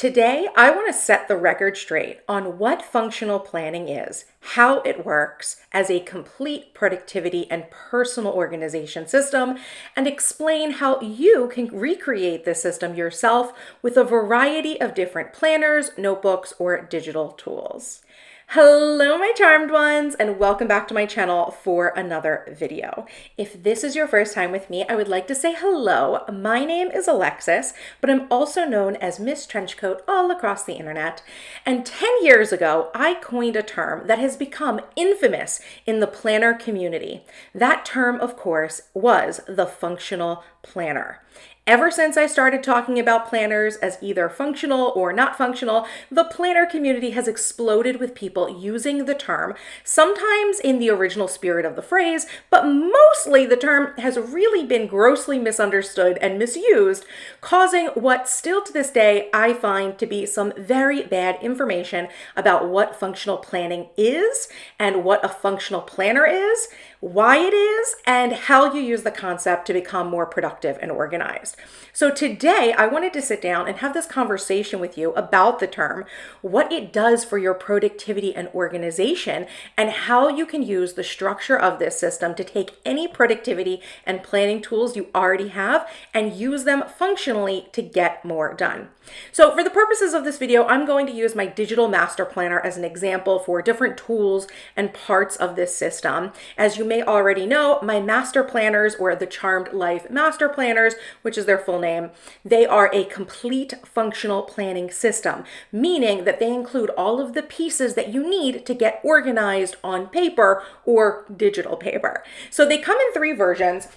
Today, I want to set the record straight on what functional planning is, how it works as a complete productivity and personal organization system, and explain how you can recreate this system yourself with a variety of different planners, notebooks, or digital tools. Hello, my charmed ones, and welcome back to my channel for another video. If this is your first time with me, I would like to say hello. My name is Alexis, but I'm also known as MissTrenchcoat all across the internet. And 10 years ago, I coined a term that has become infamous in the planner community. That term, of course, was the functional planner. Ever since I started talking about planners as either functional or not functional, the planner community has exploded with people using the term, sometimes in the original spirit of the phrase, but mostly the term has really been grossly misunderstood and misused, causing what still to this day I find to be some very bad information about what functional planning is and what a functional planner is, why it is, and how you use the concept to become more productive and organized. So today I wanted to sit down and have this conversation with you about the term, what it does for your productivity and organization, and how you can use the structure of this system to take any productivity and planning tools you already have and use them functionally to get more done. So for the purposes of this video, I'm going to use my digital master planner as an example for different tools and parts of this system. As you may already know, my master planners, or the Charmed Life Master Planners, which is their full name, they are a complete functional planning system, meaning that they include all of the pieces that you need to get organized on paper or digital paper. So they come in 3 versions.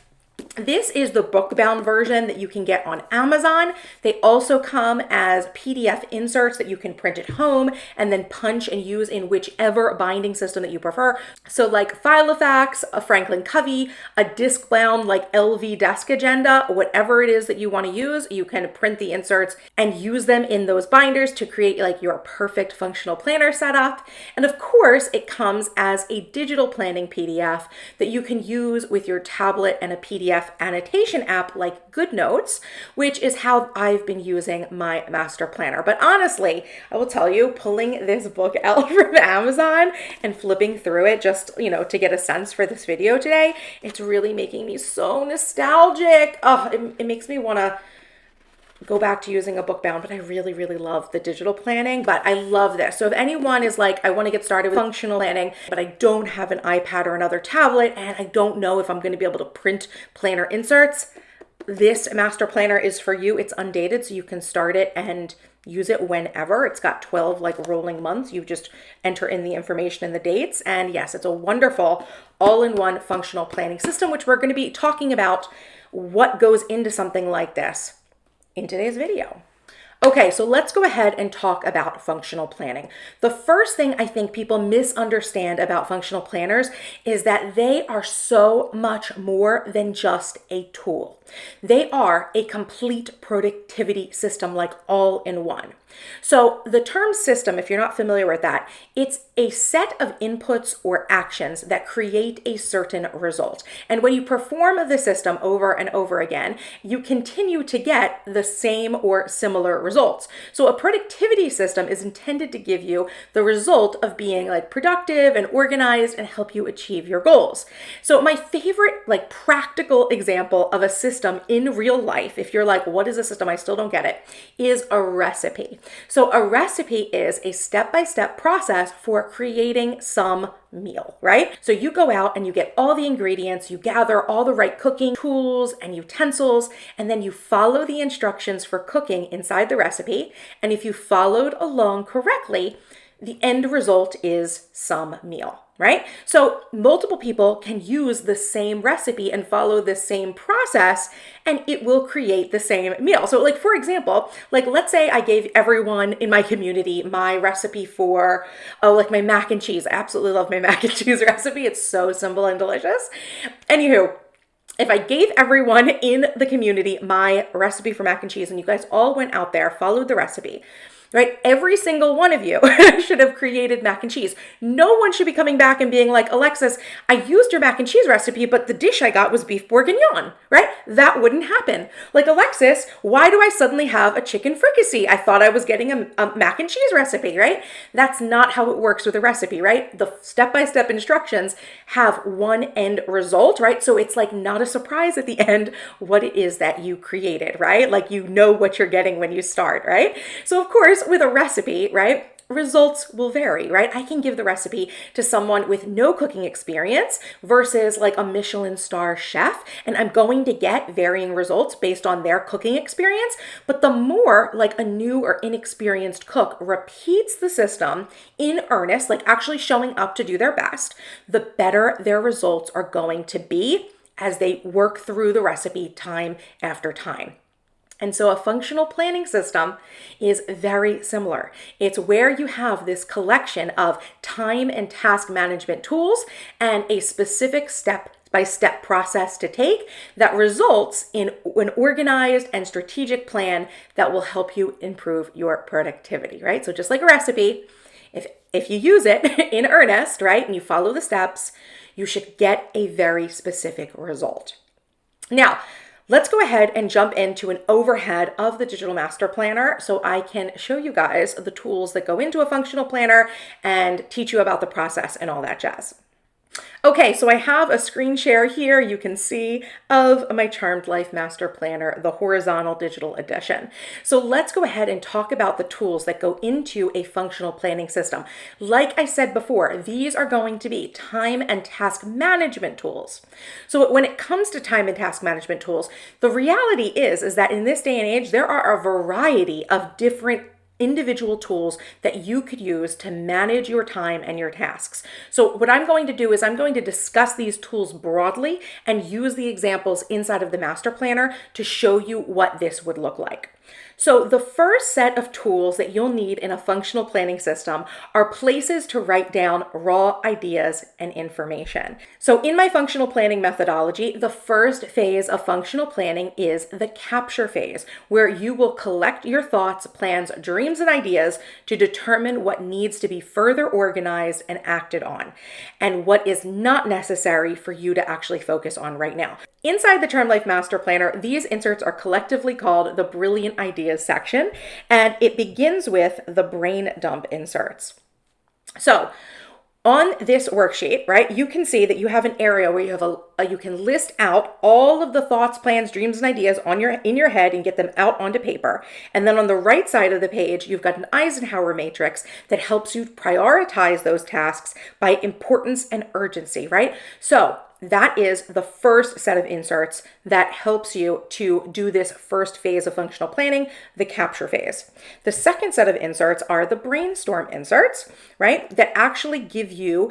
This is the book-bound version that you can get on Amazon. They also come as PDF inserts that you can print at home and then punch and use in whichever binding system that you prefer. So like Filofax, a Franklin Covey, a disc-bound like LV Desk Agenda, whatever it is that you want to use, you can print the inserts and use them in those binders to create like your perfect functional planner setup. And of course, it comes as a digital planning PDF that you can use with your tablet and a PDF annotation app like GoodNotes, which is how I've been using my master planner. But honestly, I will tell you, pulling this book out from Amazon and flipping through it just, to get a sense for this video today, it's really making me so nostalgic. Oh, it makes me want to go back to using a book bound, but I really, really love the digital planning, but I love this. So if anyone is like, I want to get started with functional planning, but I don't have an iPad or another tablet, and I don't know if I'm going to be able to print planner inserts, this master planner is for you. It's undated, so you can start it and use it whenever. It's got 12 like rolling months. You just enter in the information and the dates. And yes, it's a wonderful all-in-one functional planning system, which we're going to be talking about what goes into something like this in today's video. Okay, so let's go ahead and talk about functional planning. The first thing I think people misunderstand about functional planners is that they are so much more than just a tool. They are a complete productivity system, like all in one. So the term system, if you're not familiar with that, it's a set of inputs or actions that create a certain result. And when you perform the system over and over again, you continue to get the same or similar results. So a productivity system is intended to give you the result of being like productive and organized and help you achieve your goals. So my favorite like practical example of a system in real life, if you're like, what is a system? I still don't get it, is a recipe. So a recipe is a step-by-step process for creating some meal, right? So you go out and you get all the ingredients, you gather all the right cooking tools and utensils, and then you follow the instructions for cooking inside the recipe. And if you followed along correctly, the end result is some meal, right? So multiple people can use the same recipe and follow the same process, and it will create the same meal. So like, for example, like let's say I gave everyone in my community my recipe for, like my mac and cheese. I absolutely love my mac and cheese recipe. It's so simple and delicious. Anywho, if I gave everyone in the community my recipe for mac and cheese and you guys all went out there, followed the recipe, right? Every single one of you should have created mac and cheese. No one should be coming back and being like, Alexis, I used your mac and cheese recipe, but the dish I got was beef bourguignon, right? That wouldn't happen. Like, Alexis, why do I suddenly have a chicken fricassee? I thought I was getting a mac and cheese recipe, right? That's not how it works with a recipe, right? The step-by-step instructions have one end result, right? So it's like not a surprise at the end what it is that you created, right? Like, you know what you're getting when you start, right? So of course, with a recipe, right, results will vary, right? I can give the recipe to someone with no cooking experience versus like a Michelin star chef, and I'm going to get varying results based on their cooking experience. But the more like a new or inexperienced cook repeats the system in earnest, like actually showing up to do their best, the better their results are going to be as they work through the recipe time after time. And so a functional planning system is very similar. It's where you have this collection of time and task management tools and a specific step-by-step process to take that results in an organized and strategic plan that will help you improve your productivity, right? So just like a recipe, if you use it in earnest, right, and you follow the steps, you should get a very specific result. Now, let's go ahead and jump into an overhead of the Digital Master Planner so I can show you guys the tools that go into a functional planner and teach you about the process and all that jazz. Okay, so I have a screen share here you can see of my Charmed Life Master Planner, the horizontal digital edition. So let's go ahead and talk about the tools that go into a functional planning system. Like I said before, these are going to be time and task management tools. So when it comes to time and task management tools, the reality is that in this day and age, there are a variety of different individual tools that you could use to manage your time and your tasks. So what I'm going to do is I'm going to discuss these tools broadly and use the examples inside of the master planner to show you what this would look like. So the first set of tools that you'll need in a functional planning system are places to write down raw ideas and information. So in my functional planning methodology, the first phase of functional planning is the capture phase, where you will collect your thoughts, plans, dreams, and ideas to determine what needs to be further organized and acted on, and what is not necessary for you to actually focus on right now. Inside the Charmed Life Master Planner, these inserts are collectively called the Brilliant Ideas section, and it begins with the brain dump inserts. So on this worksheet, right, you can see that you have an area where you have you can list out all of the thoughts, plans, dreams, and ideas in your head and get them out onto paper. And then on the right side of the page, you've got an Eisenhower matrix that helps you prioritize those tasks by importance and urgency, right? So that is the first set of inserts that helps you to do this first phase of functional planning, the capture phase. The second set of inserts are the brainstorm inserts, right? That actually give you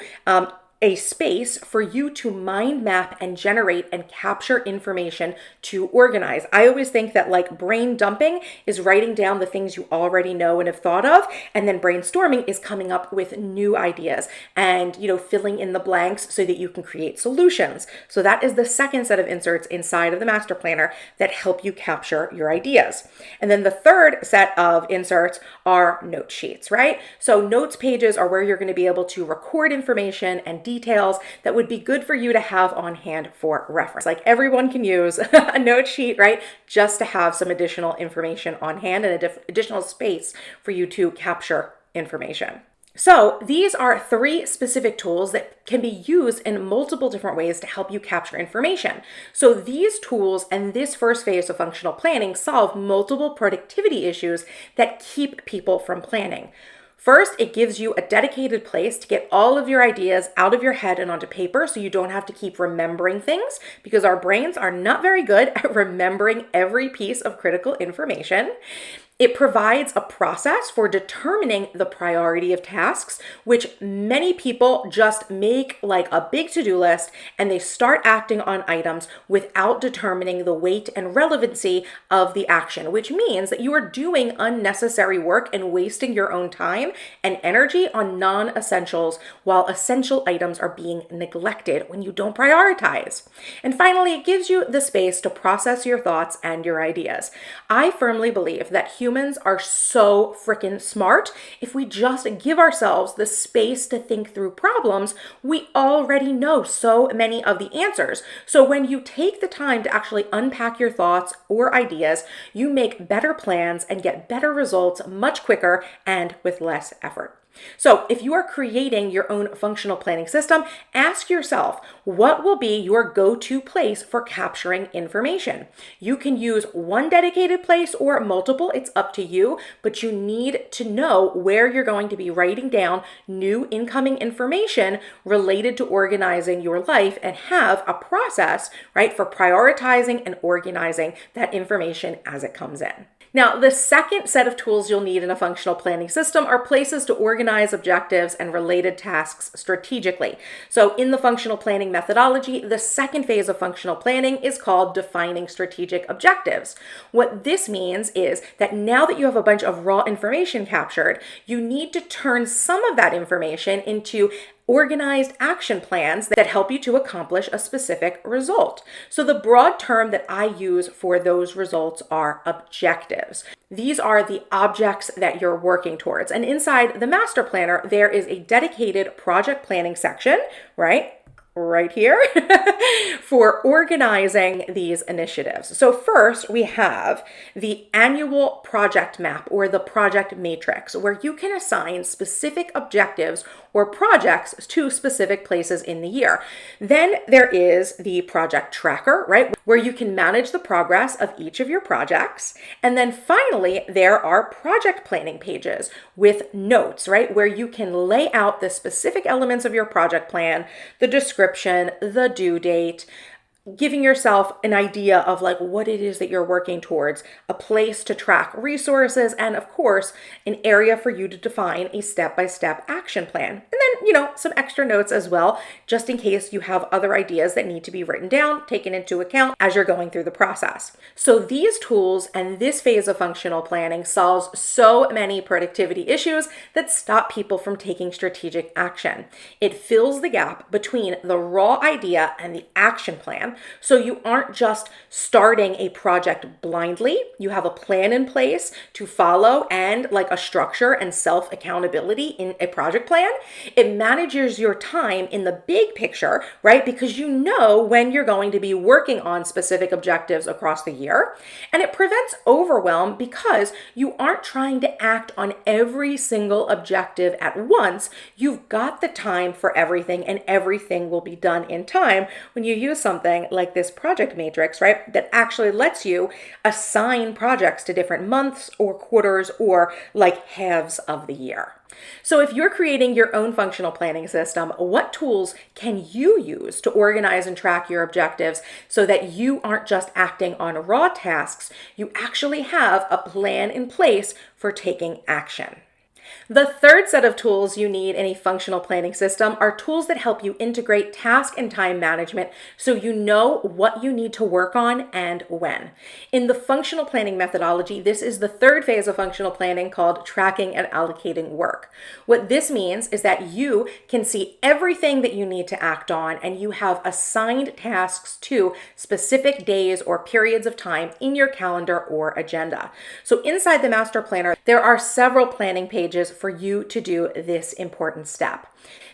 a space for you to mind map and generate and capture information to organize. I always think that like brain dumping is writing down the things you already know and have thought of, and then brainstorming is coming up with new ideas and, filling in the blanks so that you can create solutions. So that is the second set of inserts inside of the master planner that help you capture your ideas. And then the third set of inserts are note sheets, right? So notes pages are where you're going to be able to record information and details that would be good for you to have on hand for reference. Like everyone can use a note sheet, right? Just to have some additional information on hand and additional space for you to capture information. So these are 3 specific tools that can be used in multiple different ways to help you capture information. So these tools and this first phase of functional planning solve multiple productivity issues that keep people from planning. First, it gives you a dedicated place to get all of your ideas out of your head and onto paper so you don't have to keep remembering things, because our brains are not very good at remembering every piece of critical information. It provides a process for determining the priority of tasks, which many people just make like a big to-do list and they start acting on items without determining the weight and relevancy of the action, which means that you are doing unnecessary work and wasting your own time and energy on non-essentials while essential items are being neglected when you don't prioritize. And finally, it gives you the space to process your thoughts and your ideas. I firmly believe that humans are so freaking smart. If we just give ourselves the space to think through problems, we already know so many of the answers. So when you take the time to actually unpack your thoughts or ideas, you make better plans and get better results much quicker and with less effort. So if you are creating your own functional planning system, ask yourself, what will be your go-to place for capturing information? You can use one dedicated place or multiple, it's up to you, but you need to know where you're going to be writing down new incoming information related to organizing your life and have a process, right, for prioritizing and organizing that information as it comes in. Now, the second set of tools you'll need in a functional planning system are places to organize objectives and related tasks strategically. So in the functional planning methodology, the second phase of functional planning is called defining strategic objectives. What this means is that now that you have a bunch of raw information captured, you need to turn some of that information into organized action plans that help you to accomplish a specific result. So the broad term that I use for those results are objectives. These are the objects that you're working towards. And inside the master planner, there is a dedicated project planning section, right here for organizing these initiatives. So first we have the annual project map or the project matrix, where you can assign specific objectives or projects to specific places in the year. Then there is the project tracker, right, where you can manage the progress of each of your projects. And then finally, there are project planning pages with notes, right, where you can lay out the specific elements of your project plan, the description, the due date, giving yourself an idea of like what it is that you're working towards, a place to track resources, and of course, an area for you to define a step-by-step action plan. And then, some extra notes as well, just in case you have other ideas that need to be written down, taken into account as you're going through the process. So these tools and this phase of functional planning solves so many productivity issues that stop people from taking strategic action. It fills the gap between the raw idea and the action plan. So you aren't just starting a project blindly. You have a plan in place to follow and like a structure and self-accountability in a project plan. It manages your time in the big picture, right? Because you know when you're going to be working on specific objectives across the year. And it prevents overwhelm because you aren't trying to act on every single objective at once. You've got the time for everything, and everything will be done in time when you use something like this project matrix, right, that actually lets you assign projects to different months or quarters or like halves of the year. So if you're creating your own functional planning system, what tools can you use to organize and track your objectives so that you aren't just acting on raw tasks, you actually have a plan in place for taking action? The third set of tools you need in a functional planning system are tools that help you integrate task and time management so you know what you need to work on and when. In the functional planning methodology, this is the third phase of functional planning called tracking and allocating work. What this means is that you can see everything that you need to act on, and you have assigned tasks to specific days or periods of time in your calendar or agenda. So inside the master planner, there are several planning pages for you to do this important step.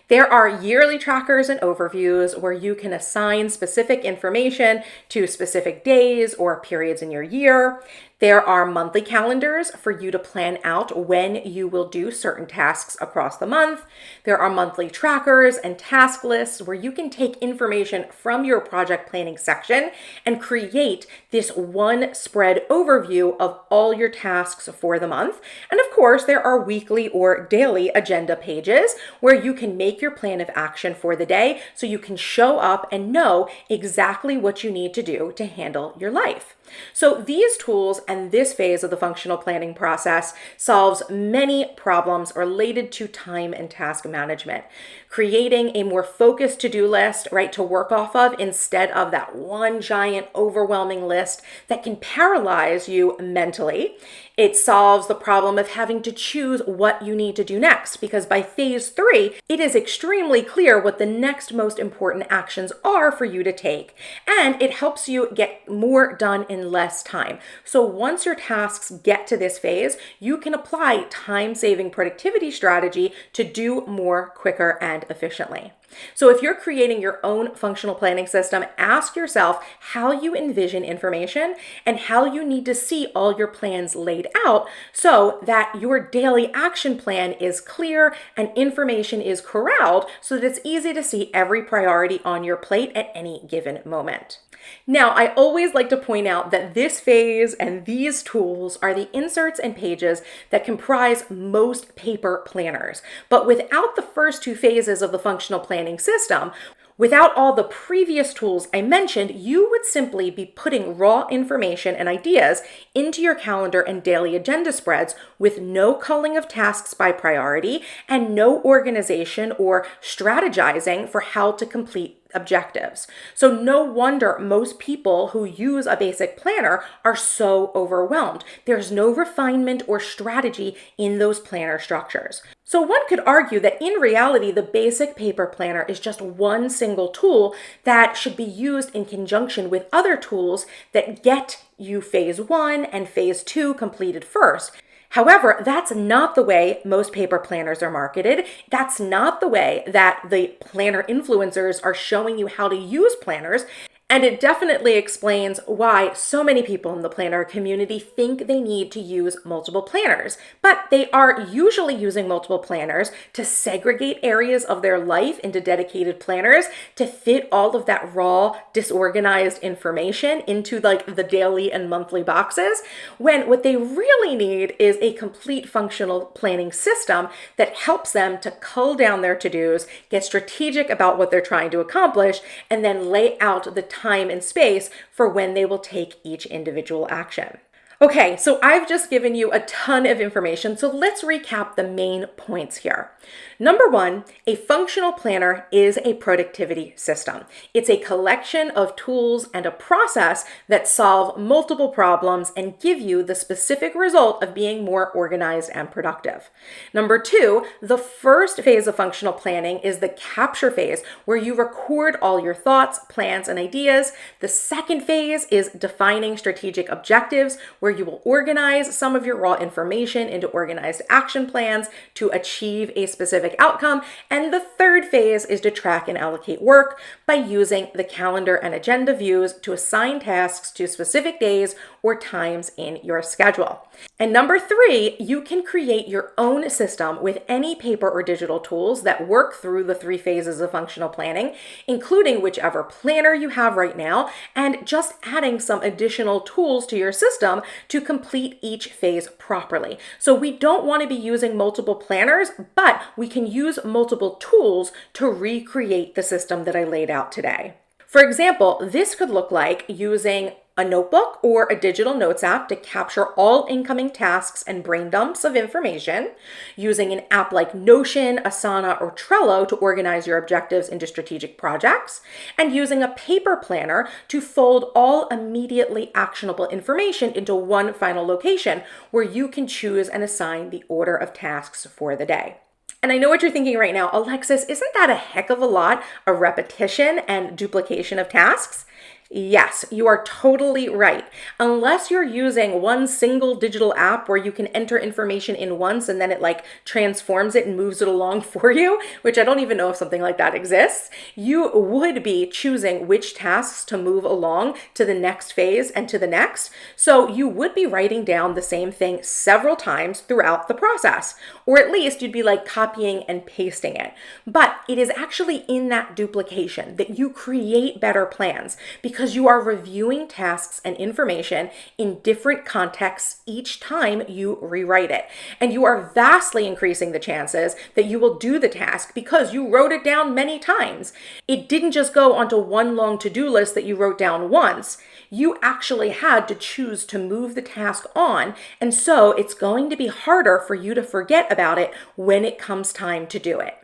There are yearly trackers and overviews where you can assign specific information to specific days or periods in your year. There are monthly calendars for you to plan out when you will do certain tasks across the month. There are monthly trackers and task lists where you can take information from your project planning section and create this one spread overview of all your tasks for the month. And of course, there are weekly or daily agenda pages where you can make your plan of action for the day so you can show up and know exactly what you need to do to handle your life. So these tools and this phase of the functional planning process solves many problems related to time and task management, creating a more focused to-do list, right, to work off of instead of that one giant overwhelming list that can paralyze you mentally. It solves the problem of having to choose what you need to do next, because by phase 3, it is extremely clear what the next most important actions are for you to take. And it helps you get more done in in less time. So once your tasks get to this phase, you can apply time-saving productivity strategy to do more quicker and efficiently. So if you're creating your own functional planning system, ask yourself how you envision information and how you need to see all your plans laid out so that your daily action plan is clear and information is corralled so that it's easy to see every priority on your plate at any given moment. Now, I always like to point out that this phase and these tools are the inserts and pages that comprise most paper planners. But without the first two phases of the functional planning system, without all the previous tools I mentioned, you would simply be putting raw information and ideas into your calendar and daily agenda spreads with no culling of tasks by priority and no organization or strategizing for how to complete objectives. So no wonder most people who use a basic planner are so overwhelmed. There's no refinement or strategy in those planner structures. So one could argue that in reality, the basic paper planner is just one single tool that should be used in conjunction with other tools that get you phase 1 and phase 2 completed first. However, that's not the way most paper planners are marketed. That's not the way that the planner influencers are showing you how to use planners. And it definitely explains why so many people in the planner community think they need to use multiple planners. But they are usually using multiple planners to segregate areas of their life into dedicated planners to fit all of that raw, disorganized information into like the daily and monthly boxes, when what they really need is a complete functional planning system that helps them to cull down their to-dos, get strategic about what they're trying to accomplish, and then lay out the time and space for when they will take each individual action. Okay, so I've just given you a ton of information, so let's recap the main points here. Number 1, a functional planner is a productivity system. It's a collection of tools and a process that solve multiple problems and give you the specific result of being more organized and productive. Number 2, the first phase of functional planning is the capture phase, where you record all your thoughts, plans, and ideas. The second phase is defining strategic objectives, where you will organize some of your raw information into organized action plans to achieve a specific outcome. And the third phase is to track and allocate work by using the calendar and agenda views to assign tasks to specific days or times in your schedule. And number 3, you can create your own system with any paper or digital tools that work through the 3 phases of functional planning, including whichever planner you have right now, and just adding some additional tools to your system to complete each phase properly. So we don't want to be using multiple planners, but we can use multiple tools to recreate the system that I laid out today. For example, this could look like using a notebook or a digital notes app to capture all incoming tasks and brain dumps of information, using an app like Notion, Asana, or Trello to organize your objectives into strategic projects, and using a paper planner to fold all immediately actionable information into one final location where you can choose and assign the order of tasks for the day. And I know what you're thinking right now, Alexis, isn't that a heck of a lot of repetition and duplication of tasks? Yes, you are totally right. Unless you're using one single digital app where you can enter information in once and then it like transforms it and moves it along for you, which I don't even know if something like that exists, you would be choosing which tasks to move along to the next phase and to the next. So you would be writing down the same thing several times throughout the process, or at least you'd be like copying and pasting it. But it is actually in that duplication that you create better plans, because you are reviewing tasks and information in different contexts each time you rewrite it. And you are vastly increasing the chances that you will do the task because you wrote it down many times. It didn't just go onto one long to-do list that you wrote down once. You actually had to choose to move the task on, and so it's going to be harder for you to forget about it when it comes time to do it.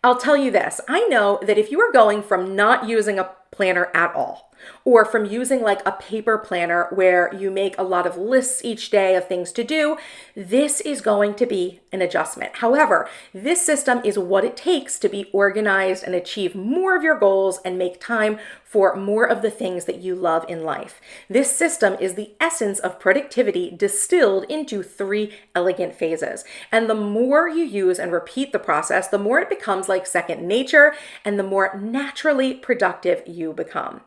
I'll tell you this, I know that if you are going from not using a planner at all or from using like a paper planner where you make a lot of lists each day of things to do. This is going to be an adjustment. However, this system is what it takes to be organized and achieve more of your goals and make time for more of the things that you love in life. This system is the essence of productivity distilled into 3 elegant phases. And the more you use and repeat the process, the more it becomes like second nature and the more naturally productive you become.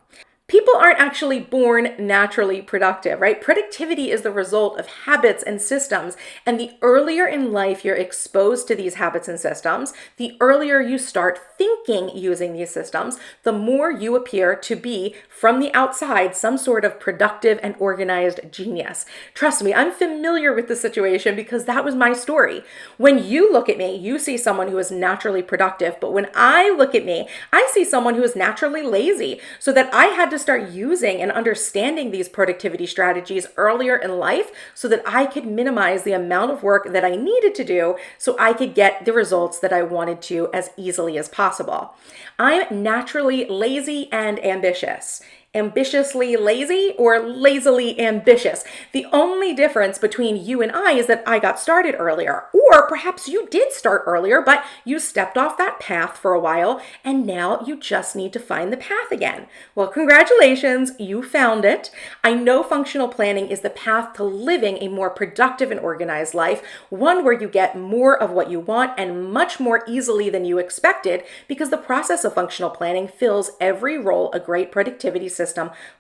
People aren't actually born naturally productive, right? Productivity is the result of habits and systems. And the earlier in life you're exposed to these habits and systems, the earlier you start thinking using these systems, the more you appear to be, from the outside, some sort of productive and organized genius. Trust me, I'm familiar with the situation because that was my story. When you look at me, you see someone who is naturally productive. But when I look at me, I see someone who is naturally lazy. So that I had to start using and understanding these productivity strategies earlier in life so that I could minimize the amount of work that I needed to do so I could get the results that I wanted to as easily as possible. I'm naturally lazy and ambitious. Ambitiously lazy or lazily ambitious. The only difference between you and I is that I got started earlier, or perhaps you did start earlier, but you stepped off that path for a while and now you just need to find the path again. Well, congratulations, you found it. I know functional planning is the path to living a more productive and organized life, one where you get more of what you want and much more easily than you expected, because the process of functional planning fills every role a great productivity system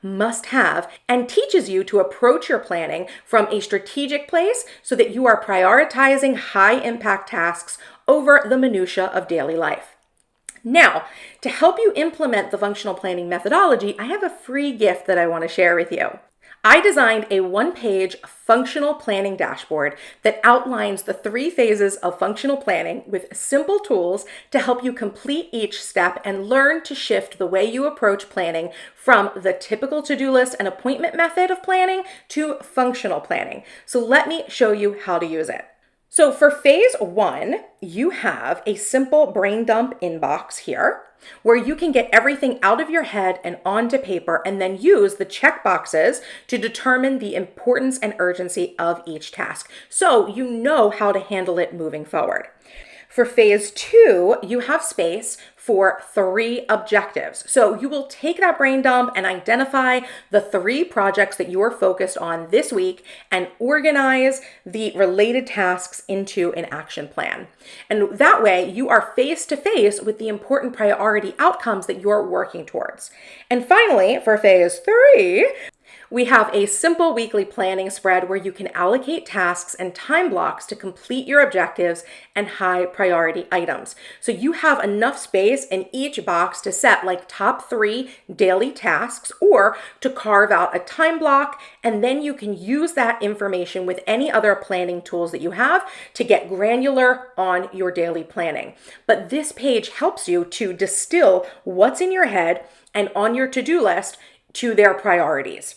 must have and teaches you to approach your planning from a strategic place so that you are prioritizing high impact tasks over the minutia of daily life. Now, to help you implement the functional planning methodology, I have a free gift that I want to share with you. I designed a 1-page functional planning dashboard that outlines the 3 phases of functional planning with simple tools to help you complete each step and learn to shift the way you approach planning from the typical to-do list and appointment method of planning to functional planning. So let me show you how to use it. So for phase 1, you have a simple brain dump inbox here where you can get everything out of your head and onto paper and then use the check boxes to determine the importance and urgency of each task so you know how to handle it moving forward. For phase 2, you have space for 3 objectives. So you will take that brain dump and identify the 3 projects that you are focused on this week and organize the related tasks into an action plan. And that way you are face to face with the important priority outcomes that you're working towards. And finally, for phase 3, we have a simple weekly planning spread where you can allocate tasks and time blocks to complete your objectives and high priority items. So you have enough space in each box to set like top 3 daily tasks or to carve out a time block, and then you can use that information with any other planning tools that you have to get granular on your daily planning. But this page helps you to distill what's in your head and on your to-do list to their priorities.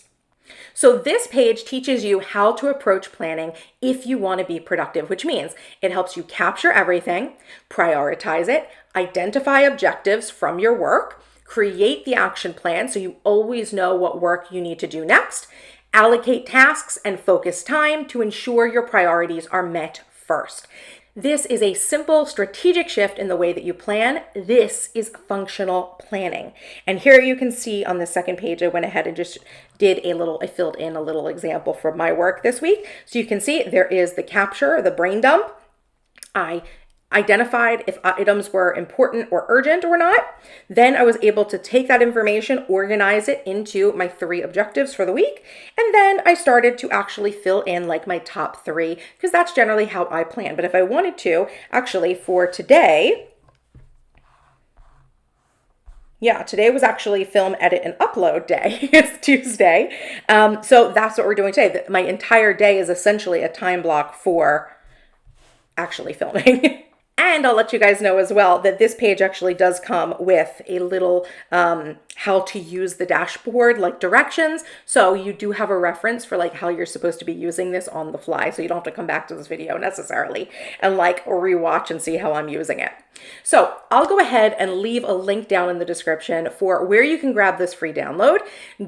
So this page teaches you how to approach planning if you want to be productive, which means it helps you capture everything, prioritize it, identify objectives from your work, create the action plan so you always know what work you need to do next, allocate tasks and focus time to ensure your priorities are met first. This is a simple strategic shift in the way that you plan. This is functional planning. And here you can see on the second page, I went ahead and just I filled in a little example from my work this week. So you can see there is the capture, the brain dump. I identified if items were important or urgent or not. Then I was able to take that information, organize it into my 3 objectives for the week. And then I started to actually fill in like my top 3 because that's generally how I plan. But if I wanted to, actually for today, today was actually film, edit, and upload day. It's Tuesday. So that's what we're doing today. My entire day is essentially a time block for actually filming. And I'll let you guys know as well that this page actually does come with a little how to use the dashboard, like directions. So you do have a reference for like how you're supposed to be using this on the fly. So you don't have to come back to this video necessarily and like rewatch and see how I'm using it. So I'll go ahead and leave a link down in the description for where you can grab this free download.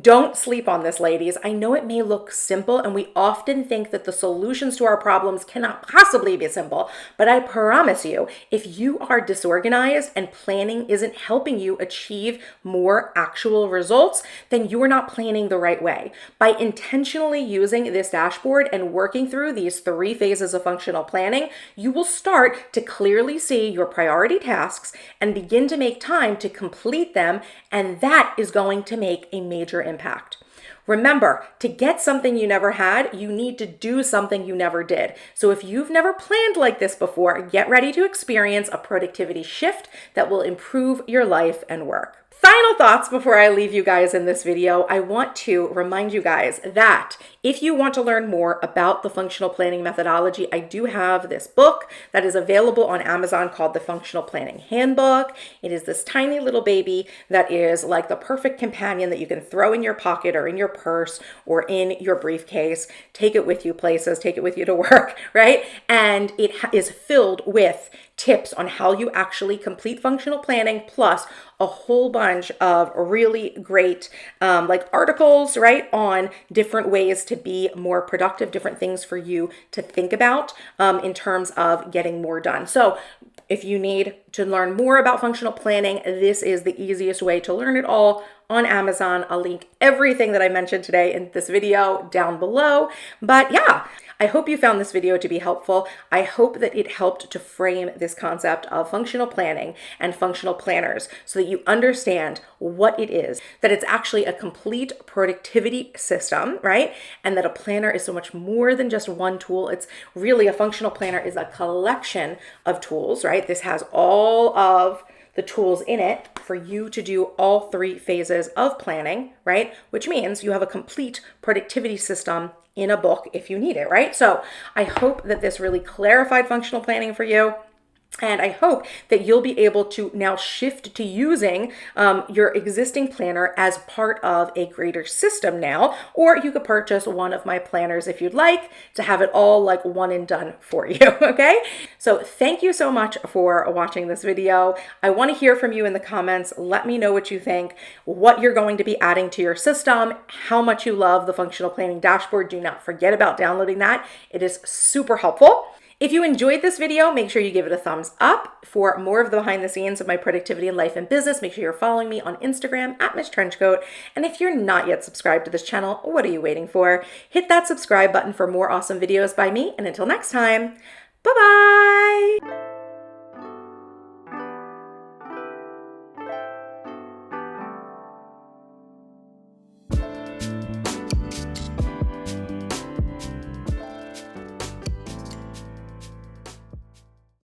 Don't sleep on this, ladies. I know it may look simple, and we often think that the solutions to our problems cannot possibly be simple, but I promise you, if you are disorganized and planning isn't helping you achieve more actual results, then you are not planning the right way. By intentionally using this dashboard and working through these 3 phases of functional planning, you will start to clearly see your priority tasks and begin to make time to complete them, and that is going to make a major impact. Remember, to get something you never had, you need to do something you never did. So if you've never planned like this before, get ready to experience a productivity shift that will improve your life and work. Final thoughts before I leave you guys in this video. I want to remind you guys that if you want to learn more about the functional planning methodology, I do have this book that is available on Amazon called the Functional Planning Handbook. It is this tiny little baby that is like the perfect companion that you can throw in your pocket or in your purse or in your briefcase. Take it with you places, take it with you to work, right? And it is filled with tips on how you actually complete functional planning, plus a whole bunch of really great like articles, right, on different ways to be more productive, different things for you to think about in terms of getting more done. So if you need to learn more about functional planning, this is the easiest way to learn it all on Amazon. I'll link everything that I mentioned today in this video down below. But yeah, I hope you found this video to be helpful. I hope that it helped to frame this concept of functional planning and functional planners so that you understand what it is, that it's actually a complete productivity system, right? And that a planner is so much more than just one tool. It's really, a functional planner is a collection of tools, right? This has all of the tools in it for you to do all 3 phases of planning, right? Which means you have a complete productivity system in a book if you need it, right? So I hope that this really clarified functional planning for you. And I hope that you'll be able to now shift to using your existing planner as part of a greater system now, or you could purchase one of my planners if you'd like to have it all like one and done for you, okay? So thank you so much for watching this video. I want to hear from you in the comments. Let me know what you think, what you're going to be adding to your system, how much you love the functional planning dashboard. Do not forget about downloading that. It is super helpful. If you enjoyed this video, make sure you give it a thumbs up. For more of the behind the scenes of my productivity in life and business, make sure you're following me on Instagram at MissTrenchcoat. And if you're not yet subscribed to this channel, what are you waiting for? Hit that subscribe button for more awesome videos by me. And until next time, bye-bye.